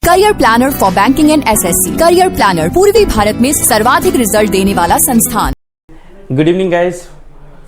Career planner for banking and SSC. Career planner पूर्वी भारत में सर्वाधिक रिजल्ट देने वाला संस्थान। Good evening guys,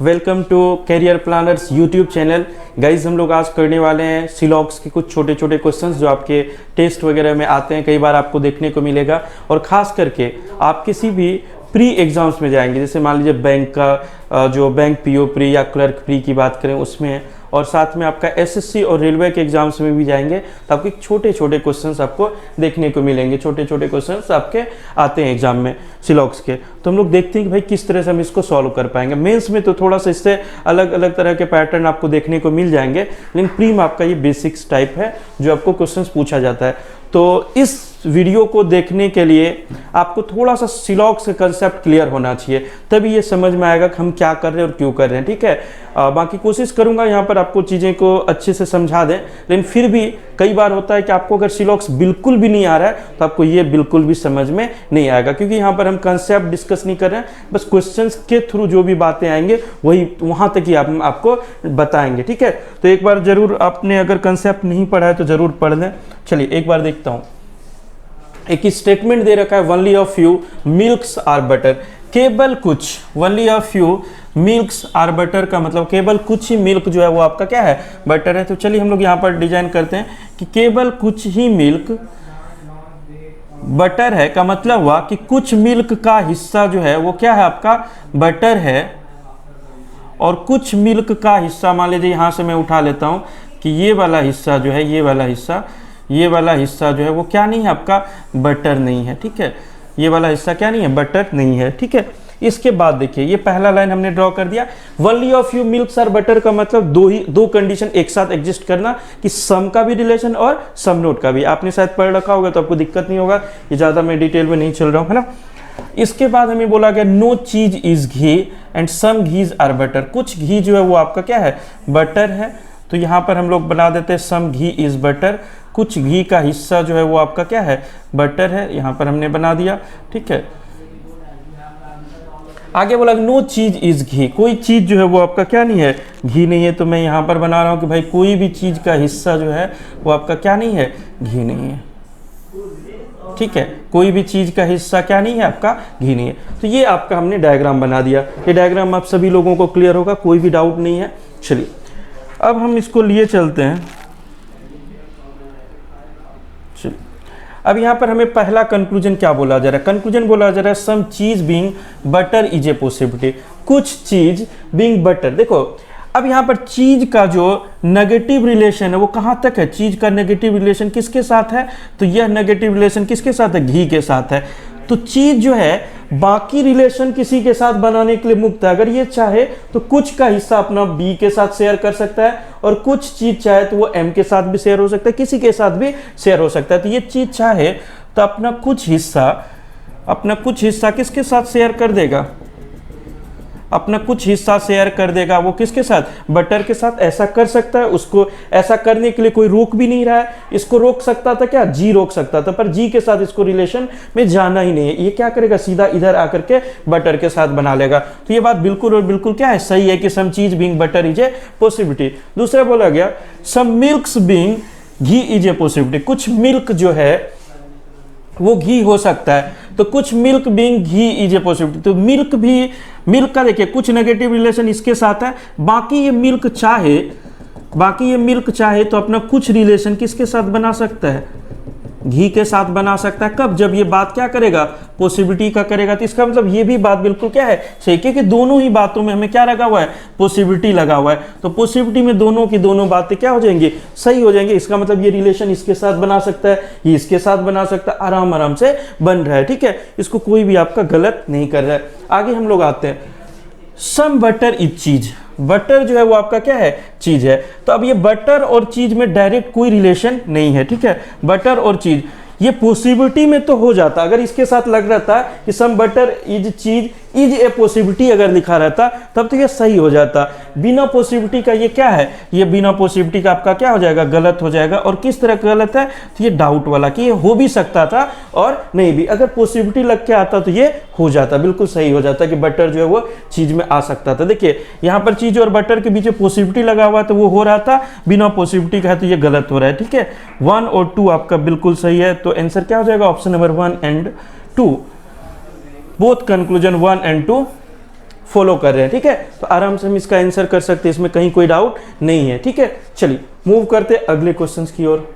welcome to career planners YouTube channel. Guys हम लोग आज करने वाले हैं सिलॉक्स के कुछ छोटे छोटे क्वेश्चंस जो आपके टेस्ट वगैरह में आते हैं, कई बार आपको देखने को मिलेगा। और ख़ास करके आप किसी भी प्री एग्ज़ाम्स में जाएंगे, जैसे मान लीजिए बैंक का जो बैंक पीओ प्री या क्लर्क प्री की बात करें उसमें है, और साथ में आपका एसएससी और रेलवे के एग्जाम्स में भी जाएंगे तो आपके छोटे छोटे क्वेश्चंस आपको देखने को मिलेंगे। छोटे छोटे क्वेश्चंस आपके आते हैं एग्जाम में सिलॉक्स के, तो हम लोग देखते हैं कि भाई किस तरह से हम इसको सॉल्व कर पाएंगे। मेंस में तो थोड़ा सा इससे अलग अलग तरह के पैटर्न आपको देखने को मिल जाएंगे, लेकिन प्री में आपका ये बेसिक्स टाइप है जो आपको क्वेश्चंस पूछा जाता है। तो इस वीडियो को देखने के लिए आपको थोड़ा सा सिलॉक्स का कंसेप्ट क्लियर होना चाहिए, तभी ये समझ में आएगा कि हम क्या कर रहे हैं और क्यों कर रहे हैं। ठीक है, बाकी कोशिश करूंगा यहाँ पर आपको चीज़ें को अच्छे से समझा दें, लेकिन फिर भी कई बार होता है कि आपको अगर सिलॉक्स बिल्कुल भी नहीं आ रहा है तो आपको ये बिल्कुल भी समझ में नहीं आएगा, क्योंकि यहाँ पर हम कंसेप्ट डिस्कस नहीं कर रहे हैं, बस क्वेश्चंस के थ्रू जो भी बातें आएंगे वही वहाँ तक ही आपको बताएंगे। ठीक है, तो एक बार जरूर आपने अगर कंसेप्ट नहीं पढ़ा है तो जरूर पढ़ लें। चलिए एक बार देखता हूँ। एक स्टेटमेंट दे रखा है, only of few milks are butter. केवल कुछ, only of few milks are butter का मतलब केवल कुछ ही मिल्क जो है वो आपका क्या है, बटर है। तो चलिए हम लोग यहाँ पर डिजाइन करते हैं कि केवल कुछ ही मिल्क बटर है का मतलब हुआ कि कुछ मिल्क का हिस्सा जो है वो क्या है आपका बटर है, और कुछ मिल्क का हिस्सा मान लीजिए यहाँ से मैं उठा लेता हूँ कि ये वाला हिस्सा जो है, ये वाला हिस्सा जो है वो क्या नहीं है आपका दर नहीं है। ठीक है, ये वाला हिस्सा क्या नहीं है, बटर नहीं है। ठीक है, इसके बाद देखिए ये पहला लाइन हमने ड्रॉ कर दिया। Only of few milks are butter का मतलब दो कंडीशन एक साथ एग्जिस्ट करना, कि सम का भी रिलेशन और सम नोट का भी। आपने शायद पढ़ रखा होगा तो आपको दिक्कत नहीं होगा, ये ज्यादा मैं डिटेल में नहीं चल रहा हूँ, है ना। इसके बाद हमें बोला गया no cheese is ghee and some ghees are butter. कुछ घी जो है वो आपका क्या है, बटर है। तो यहाँ पर हम लोग बना देते हैं सम घी इज बटर। कुछ घी का हिस्सा जो है वो आपका क्या है, बटर है। यहाँ पर हमने बना दिया। ठीक है, आगे बोला नो चीज इज घी, कोई चीज जो है वो आपका क्या नहीं है, घी नहीं है। तो मैं यहाँ पर बना रहा हूँ कि भाई कोई भी चीज का हिस्सा जो है वो आपका क्या नहीं है, घी नहीं है। ठीक है, कोई भी चीज का हिस्सा क्या नहीं है आपका, घी नहीं है। तो ये आपका हमने डायग्राम बना दिया। ये डायग्राम आप सभी लोगों को क्लियर होगा, कोई भी डाउट नहीं है। चलिए अब हम इसको लिए चलते हैं। चलिए अब यहाँ पर हमें पहला कंक्लूजन क्या बोला जा रहा है, कंक्लूजन बोला जा रहा है सम cheese being butter is a possibility. कुछ चीज बीइंग बटर। देखो अब यहाँ पर चीज का जो नेगेटिव रिलेशन है वो कहाँ तक है, चीज का नेगेटिव रिलेशन किसके साथ है, तो यह नेगेटिव रिलेशन किसके साथ है, घी के साथ है। तो चीज जो है बाकी रिलेशन किसी के साथ बनाने के लिए मुक्त है। अगर ये चाहे तो कुछ का हिस्सा अपना बी के साथ शेयर कर सकता है, और कुछ चीज चाहे तो वो एम के साथ भी शेयर हो सकता है, किसी के साथ भी शेयर हो सकता है। तो ये चीज चाहे तो अपना कुछ हिस्सा किसके साथ शेयर कर देगा, अपना कुछ हिस्सा शेयर कर देगा। वो किसके साथ, बटर के साथ। ऐसा कर सकता है, उसको ऐसा करने के लिए कोई रोक भी नहीं रहा है। इसको रोक सकता था क्या, जी रोक सकता था, पर जी के साथ इसको रिलेशन में जाना ही नहीं है। ये क्या करेगा, सीधा इधर आकर के बटर के साथ बना लेगा। तो ये बात बिल्कुल और बिल्कुल क्या है, सही है कि some cheese being butter is a possibility. दूसरा बोला गया some milks being ghee is a possibility. कुछ मिल्क जो है वो घी हो सकता है। तो कुछ milk being ghee is a possibility. तो मिल्क का देखिए कुछ नेगेटिव रिलेशन इसके साथ है, बाकी ये मिल्क चाहे तो अपना कुछ रिलेशन किसके साथ बना सकता है, घी के साथ बना सकता है। कब, जब ये बात क्या करेगा, पॉसिबिलिटी का करेगा। तो इसका मतलब ये भी बात बिल्कुल क्या है, सही, क्योंकि दोनों ही बातों में हमें क्या लगा हुआ है, पॉसिबिलिटी लगा हुआ है। तो पॉसिबिलिटी में दोनों की दोनों बातें क्या हो जाएंगी, सही हो जाएंगे। इसका मतलब ये रिलेशन इसके साथ बना सकता है, ये इसके साथ बना सकता है, आराम से बन रहा है। ठीक है, इसको कोई भी आपका गलत नहीं कर रहा है। आगे हम लोग आते हैं, सम बटर इज चीज। बटर जो है वो आपका क्या है, चीज है। तो अब ये बटर और चीज में डायरेक्ट कोई रिलेशन नहीं है। ठीक है, बटर और चीज ये पॉसिबिलिटी में तो हो जाता, अगर इसके साथ लग रहा था कि सम बटर इज चीज इज ए पॉसिबिलिटी अगर लिखा रहता तब तो ये सही हो जाता। बिना पॉसिबिलिटी का ये क्या है, ये बिना पॉसिबिलिटी का आपका क्या हो जाएगा, गलत हो जाएगा। और किस तरह का गलत है, तो ये डाउट वाला कि ये हो भी सकता था और नहीं भी। अगर पॉसिबिलिटी लग के आता तो ये हो जाता, बिल्कुल सही हो जाता कि बटर जो है वो चीज में आ सकता था। देखिए यहाँ पर चीज और बटर के बीच पॉसिबिलिटी लगा हुआ तो वो हो रहा था, बिना पॉसिबिलिटी का है तो ये गलत हो रहा है। ठीक है, 1 और 2 आपका बिल्कुल सही है। तो आंसर क्या हो जाएगा, option number 1 and 2, both conclusion 1 and 2 follow कर रहे हैं। ठीक है, तो आराम से हम इसका आंसर कर सकते हैं, इसमें कहीं कोई डाउट नहीं है। ठीक है, चलिए मूव करते अगले क्वेश्चंस की ओर।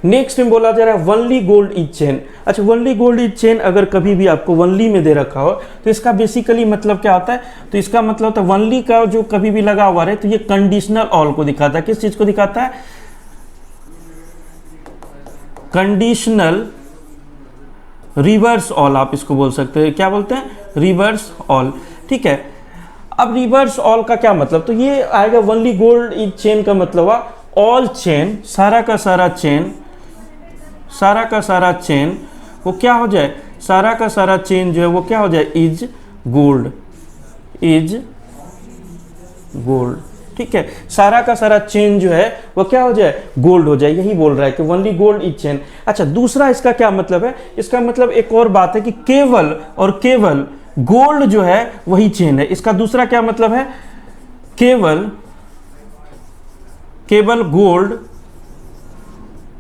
नेक्स्ट में बोला जा रहा है वनली गोल्ड इज चेन। अच्छा, वनली गोल्ड इज चेन अगर कभी भी आपको वनली में दे रखा हो तो इसका बेसिकली मतलब क्या होता है, तो इसका मतलब होता है वनली का जो कभी भी लगा हुआ रहे तो ये कंडीशनल ऑल को दिखाता है। किस चीज को दिखाता है, कंडीशनल रिवर्स ऑल आप इसको बोल सकते हैं। क्या बोलते हैं, रिवर्स ऑल। ठीक है, अब रिवर्स ऑल का क्या मतलब, तो ये आएगा वनली गोल्ड इज चेन का मतलब हुआ ऑल चेन, सारा का सारा चेन वो क्या हो जाए, सारा का सारा चेन जो है वो क्या हो जाए, इज गोल्ड, इज गोल्ड। ठीक है, सारा का सारा चेन जो है वो क्या हो जाए, गोल्ड हो जाए, यही बोल रहा है कि वनली गोल्ड इज चेन। अच्छा, दूसरा इसका क्या मतलब है, इसका मतलब एक और बात है कि केवल और केवल गोल्ड जो है वही चेन है। इसका दूसरा क्या मतलब है, केवल गोल्ड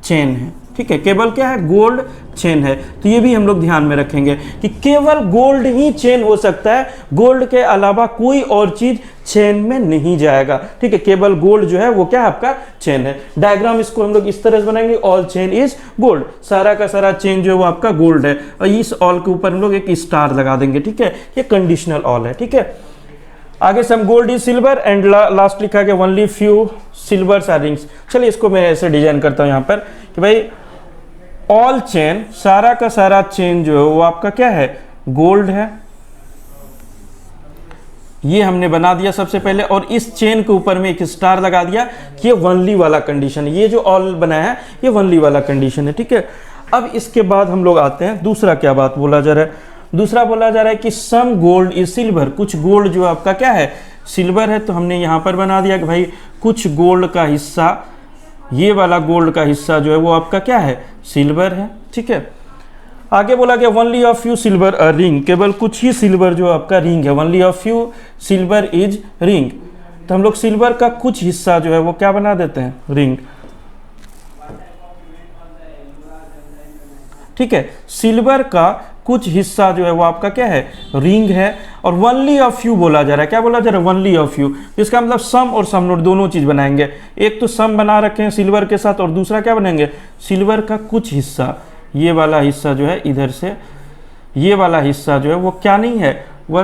चेन है। ठीक है, केवल क्या है, गोल्ड चेन है। तो ये भी हम लोग ध्यान में रखेंगे कि केवल गोल्ड ही चेन हो सकता है, गोल्ड के अलावा कोई और चीज चेन में नहीं जाएगा। ठीक है, केवल गोल्ड जो है वो क्या है, आपका चेन है। डायग्राम इसको हम लोग इस तरह से बनाएंगे, ऑल चेन इज गोल्ड, सारा का सारा चेन जो है वो आपका गोल्ड है। और इस ऑल के ऊपर हम लोग एक स्टार लगा देंगे। ठीक है, ये कंडीशनल ऑल है। ठीक है, आगे से हम gold is silver and last लिखा गया only few silver are rings. चलिए इसको मैं ऐसे डिजाइन करता हूं यहां पर कि भाई ऑल चेन, सारा का सारा चेन जो है वो आपका क्या है, गोल्ड है। ये हमने बना दिया सबसे पहले, और इस चेन के ऊपर में एक स्टार लगा दिया कि ये वनली वाला कंडीशन है। ये जो ऑल बनाया है ये वनली वाला कंडीशन है। ठीक है, अब इसके बाद हम लोग आते हैं दूसरा क्या बात बोला जा रहा है, दूसरा बोला जा रहा है कि सम गोल्ड इज सिल्वर, कुछ गोल्ड जो आपका क्या है, सिल्वर है। तो हमने यहां पर बना दिया कि भाई कुछ गोल्ड का हिस्सा, ये वाला गोल्ड का हिस्सा जो है वो आपका क्या है, सिल्वर है। ठीक है, आगे बोला गया only of few silver a ring, केवल कुछ ही सिल्वर जो आपका रिंग है, only of few silver is ring. तो हम लोग सिल्वर का कुछ हिस्सा जो है वो क्या बना देते हैं, रिंग। ठीक है, सिल्वर का कुछ हिस्सा जो है वो आपका क्या है, रिंग है। और वनली ऑफ फ्यू बोला जा रहा है, क्या बोला जा रहा है, वनली ऑफ फ्यू। इसका मतलब सम और सम नोट दोनों चीज बनाएंगे। एक तो सम बना रखे हैं सिल्वर के साथ, और दूसरा क्या बनाएंगे, सिल्वर का कुछ हिस्सा। ये वाला हिस्सा जो है इधर से, ये वाला हिस्सा जो है वो क्या नहीं है, वह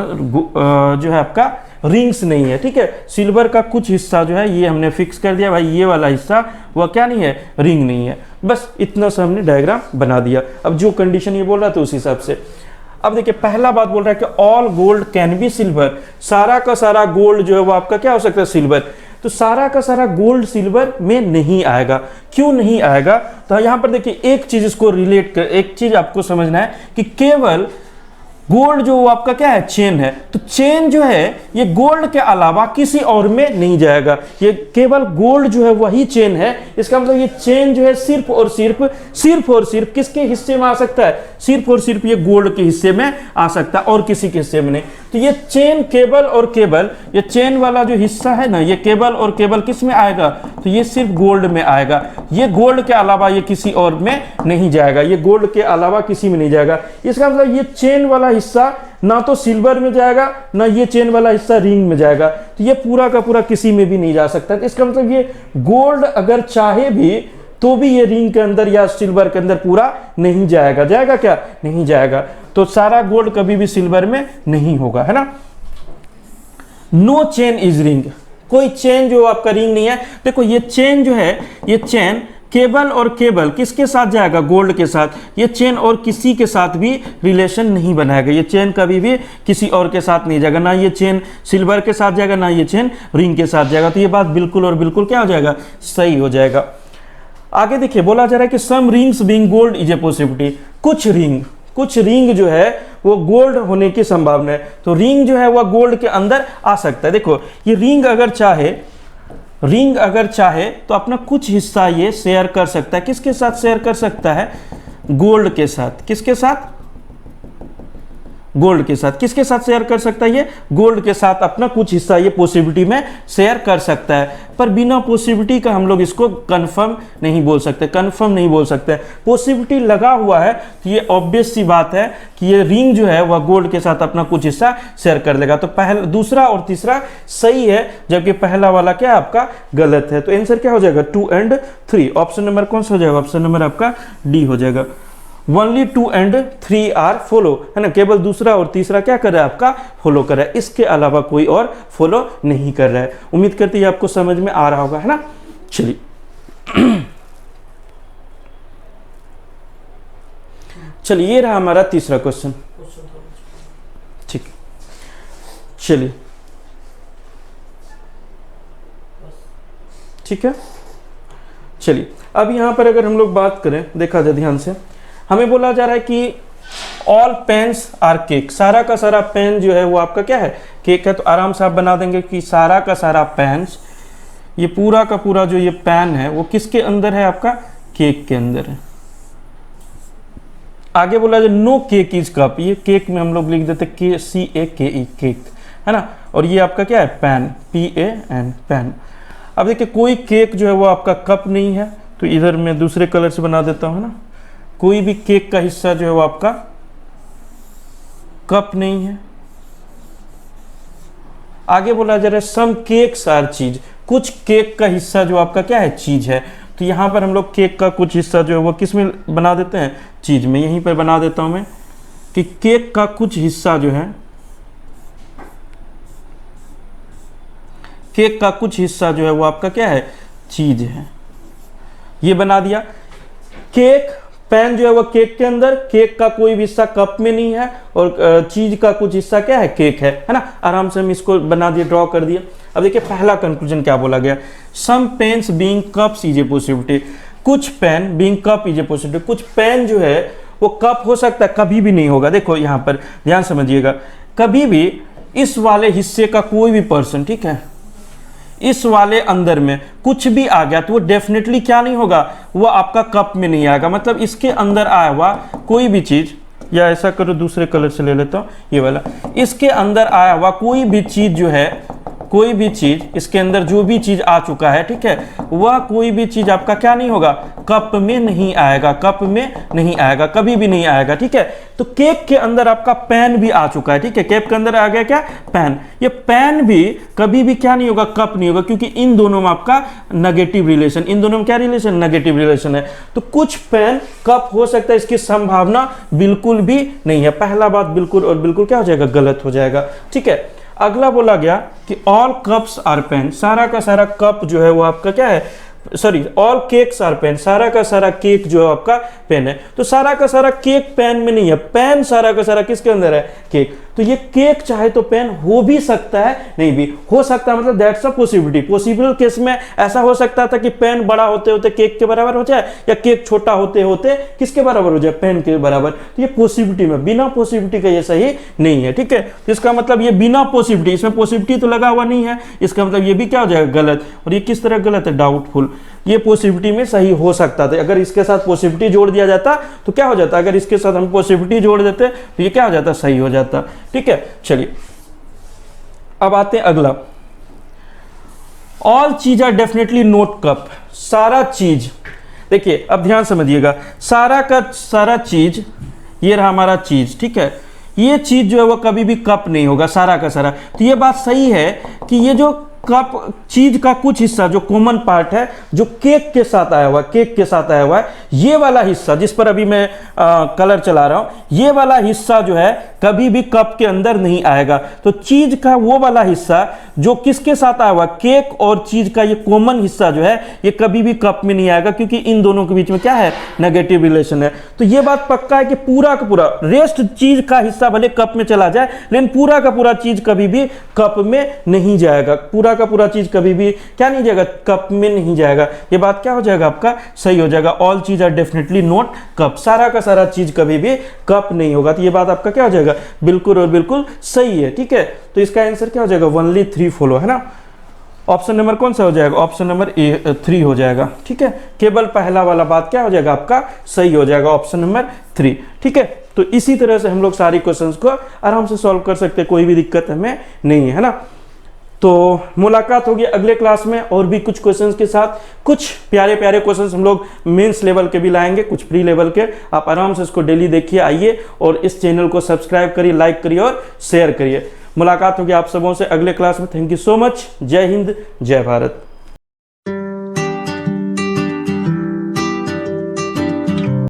जो है आपका रिंग्स नहीं है। ठीक है, सिल्वर का कुछ हिस्सा जो है ये हमने फिक्स कर दिया भाई, ये वाला हिस्सा वह क्या नहीं है, रिंग नहीं है। बस इतना सा हमने डायग्राम बना दिया। अब जो कंडीशन ये बोल रहा था उस हिसाब से अब देखिए पहला बात बोल रहा है कि all gold can be silver, सारा का सारा गोल्ड जो है वो आपका क्या हो सकता है, सिल्वर। तो सारा का सारा गोल्ड सिल्वर में नहीं आएगा। क्यों नहीं आएगा, तो यहां पर देखिए एक चीज इसको रिलेट कर, एक चीज आपको समझना है कि केवल गोल्ड जो आपका क्या है, चेन है। तो चेन जो है ये गोल्ड के अलावा किसी और में नहीं जाएगा, ये केवल गोल्ड जो है वही चेन है। इसका मतलब ये चेन जो है सिर्फ और सिर्फ किसके हिस्से में आ सकता है, सिर्फ और सिर्फ ये गोल्ड के हिस्से में आ सकता है, और किसी के हिस्से में नहीं। तो ये चेन केवल और केवल, ये चेन वाला जो हिस्सा है ना, ये केवल और केवल किस में आएगा, तो ये सिर्फ गोल्ड में आएगा। ये गोल्ड के अलावा ये किसी और में नहीं जाएगा, ये गोल्ड के अलावा किसी में नहीं जाएगा। इसका मतलब ये चेन वाला हिस्सा ना तो सिल्वर में जाएगा, ना ये चेन वाला हिस्सा रिंग में जाएगा। तो ये पूरा का पूरा किसी में भी नहीं जा सकता। तो इसका मतलब ये गोल्ड अगर चाहे भी तो भी ये रिंग के अंदर या सिल्वर के अंदर पूरा नहीं जाएगा। जाएगा क्या, नहीं जाएगा। तो सारा गोल्ड कभी भी सिल्वर में नहीं होगा, है ना। नो चेन इज रिंग, कोई चेन जो आपका रिंग नहीं है। देखो ये चेन जो है, ये चेन केवल और केवल किसके साथ जाएगा, गोल्ड के साथ। ये चेन और किसी के साथ भी रिलेशन नहीं बनाएगा, ये चेन कभी भी किसी और के साथ नहीं जाएगा, ना ये चेन सिल्वर के साथ जाएगा, ना ये चेन रिंग के साथ जाएगा। तो ये बात बिल्कुल और बिल्कुल क्या हो जाएगा, सही हो जाएगा। आगे देखिए बोला जा रहा है कि some rings being gold is a possibility, कुछ कुछ रिंग जो है वो गोल्ड होने की संभावना है, तो रिंग जो है वह गोल्ड के अंदर आ सकता है। देखो ये रिंग अगर चाहे तो अपना कुछ हिस्सा ये शेयर कर सकता है, किसके साथ शेयर कर सकता है? गोल्ड के साथ। किसके साथ? गोल्ड के साथ। किसके साथ शेयर कर सकता है? ये गोल्ड के साथ अपना कुछ हिस्सा ये पॉसिबिलिटी में शेयर कर सकता है, पर बिना पॉसिबिलिटी का हम लोग इसको कंफर्म नहीं बोल सकते। पॉसिबिलिटी लगा हुआ है तो ये ऑब्वियस सी बात है कि ये रिंग जो है वह गोल्ड के साथ अपना कुछ हिस्सा शेयर कर लेगा। तो पहला, दूसरा और तीसरा सही है, जबकि पहला वाला क्या है आपका गलत है। तो आंसर क्या हो जाएगा? 2 और 3। ऑप्शन नंबर कौन सा हो जाएगा? ऑप्शन नंबर आपका डी हो जाएगा। Only 2 और 3 आर फॉलो, है ना, केवल दूसरा और तीसरा क्या कर रहा है? आपका फॉलो कर रहा है, इसके अलावा कोई और फॉलो नहीं कर रहा है। उम्मीद करते हैं आपको समझ में आ रहा होगा, है ना। चलिए ये रहा हमारा तीसरा क्वेश्चन। ठीक, चलिए ठीक है। चलिए अब यहां पर अगर हम लोग बात करें, देखा जाए ध्यान से, हमें बोला जा रहा है कि ऑल पेन्स आर केक, सारा का सारा पेन जो है वो आपका क्या है? केक है। तो आराम से आप बना देंगे कि सारा का सारा पेन्स, ये पूरा का पूरा जो ये पेन है वो किसके अंदर है? आपका केक के अंदर है। आगे बोला जाए नो केक इज कप, ये केक में हम लोग लिख देते KCAKE केक, है ना। और ये आपका क्या है? Pen, PAN pen. अब देखिए कोई केक जो है वो आपका कप नहीं है, तो इधर मैं दूसरे कलर से बना देता हूं, है ना। कोई भी केक का हिस्सा जो है वो आपका कप नहीं है। आगे बोला जा रहा है सम केक्स आर चीज, कुछ केक का हिस्सा जो आपका क्या है? चीज है। तो यहां पर हम लोग केक का कुछ हिस्सा जो है वो किस में बना देते हैं? चीज में। यहीं पर बना देता हूं मैं कि केक का कुछ हिस्सा जो है, केक का कुछ हिस्सा जो है वो आपका क्या है? चीज है। ये बना दिया। केक, पेन जो है वो केक के अंदर, केक का कोई भी हिस्सा कप में नहीं है, और चीज का कुछ हिस्सा क्या है? केक है ना। आराम से हम इसको बना दिए, ड्रॉ कर दिया। अब देखिए पहला कंक्लूजन क्या बोला गया? Some pens being cups is a possibility, कुछ pen being cup is a possibility. कुछ पेन जो है वो कप हो सकता है, कभी भी नहीं होगा। देखो यहां पर ध्यान समझिएगा, कभी भी इस वाले हिस्से का कोई भी पर्सन, ठीक है, इस वाले अंदर में कुछ भी आ गया तो वो डेफिनेटली क्या नहीं होगा? वो आपका कप में नहीं आएगा। मतलब इसके अंदर आया हुआ कोई भी चीज, या ऐसा करो दूसरे कलर से ले लेता हूं, ये वाला, इसके अंदर आया हुआ कोई भी चीज जो है, कोई भी चीज, इसके अंदर जो भी चीज आ चुका है, ठीक है, वह कोई भी चीज आपका क्या नहीं होगा? कप में नहीं आएगा, कप में नहीं आएगा, कभी भी नहीं आएगा, ठीक है। तो केक के अंदर आपका पेन भी आ चुका है, ठीक है, केक के अंदर आ गया क्या? पेन। ये पेन भी कभी भी क्या नहीं होगा? कप नहीं होगा, क्योंकि इन दोनों में आपका नेगेटिव रिलेशन, इन दोनों में क्या रिलेशन? नेगेटिव रिलेशन है। तो कुछ पेन कप हो सकता है, इसकी संभावना बिल्कुल भी नहीं है। पहला बात बिल्कुल और बिल्कुल क्या हो जाएगा? गलत हो जाएगा, ठीक है। अगला बोला गया कि ऑल कप्स आर पेन, सारा का सारा कप जो है वो आपका क्या है? Sorry, all cakes are pen, सारा का सारा केक जो है आपका पेन है। तो सारा का सारा केक पेन में नहीं है, पेन सारा का सारा किसके अंदर है? केक। तो ये केक चाहे तो पेन हो भी सकता है, नहीं भी हो सकता है, मतलब that's a possibility. Possible case में ऐसा हो सकता था कि पेन बड़ा होते होते केक के बराबर हो जाए, या केक छोटा होते होते किसके बराबर हो जाए? पेन के बराबर। तो ये पॉसिबिलिटी में, बिना पॉसिबिलिटी का ये सही नहीं है, ठीक है। तो इसका मतलब ये बिना पॉसिबिलिटी, इसमें पॉसिबिलिटी तो लगा हुआ नहीं है, इसका मतलब ये भी क्या हो जाएगा? गलत। और ये किस तरह गलत है? डाउटफुल। ये पॉसिबिलिटी में सही हो सकता था, अगर इसके साथ पॉसिबिलिटी जोड़ दिया जाता तो क्या हो जाता? अगर इसके साथ हम पॉसिबिलिटी जोड़ देते तो ये क्या हो जाता? सही हो जाता, ठीक है। चलिए अब आते हैं अगला। ऑल चीज आर डेफिनेटली नॉट कप, सारा चीज, देखिए अब ध्यान समझिएगा, सारा का सारा चीज, ये रहा हमारा चीज, ठीक है, ये चीज जो है वो कभी भी कप नहीं होगा, सारा का सारा। तो ये बात सही है कि ये जो कप, चीज का कुछ हिस्सा जो कॉमन पार्ट है, जो केक के साथ आया हुआ है, केक के साथ आया हुआ है, ये वाला हिस्सा जिस पर अभी मैं कलर चला रहा हूं, ये वाला हिस्सा जो है कभी भी कप के अंदर नहीं आएगा। तो चीज का वो वाला हिस्सा जो किसके साथ आया हुआ, केक और चीज का ये कॉमन हिस्सा जो है, ये कभी भी कप में नहीं आएगा, क्योंकि इन दोनों के बीच में क्या है? नेगेटिव रिलेशन है। तो ये बात पक्का है कि पूरा का पूरा रेस्ट चीज का हिस्सा भले कप में चला जाए, लेकिन पूरा का पूरा चीज कभी भी कप में नहीं जाएगा, पूरा का पूरा चीज कभी भी क्या नहीं जाएगा? कप में नहीं जाएगा। ये बात क्या हो जाएगा? आपका सही हो जाएगा। ऑल चीज चीज आर डेफिनेटली नॉट कप, सारा का सारा चीज कभी भी कप नहीं होगा। तो ये बात आपका क्या हो जाएगा, बिल्कुल और बिल्कुल सही है, ठीक है। तो इसका आंसर क्या हो जाएगा, ओनली 3 फॉलो, है ना। ऑप्शन नंबर कौन सा हो जाएगा, ऑप्शन नंबर 3 हो जाएगा, ठीक है। केवल पहला वाला बात क्या हो जाएगा आपका सही हो जाएगा, ऑप्शन नंबर 3, ठीक है। तो इसी तरह से हम लोग सारी क्वेश्चंस को आराम से सॉल्व कर सकते हैं, कोई भी दिक्कत हमें नहीं है ना। तो मुलाकात होगी अगले क्लास में और भी कुछ क्वेश्चंस के साथ। कुछ प्यारे प्यारे क्वेश्चंस हम लोग मेंस लेवल के भी लाएंगे, कुछ प्री लेवल के। आप आराम से इसको डेली देखिए, आइए और इस चैनल को सब्सक्राइब करिए, लाइक करिए और शेयर करिए। मुलाकात होगी आप सबों से अगले क्लास में। Thank you so much. जय हिंद, जय भारत।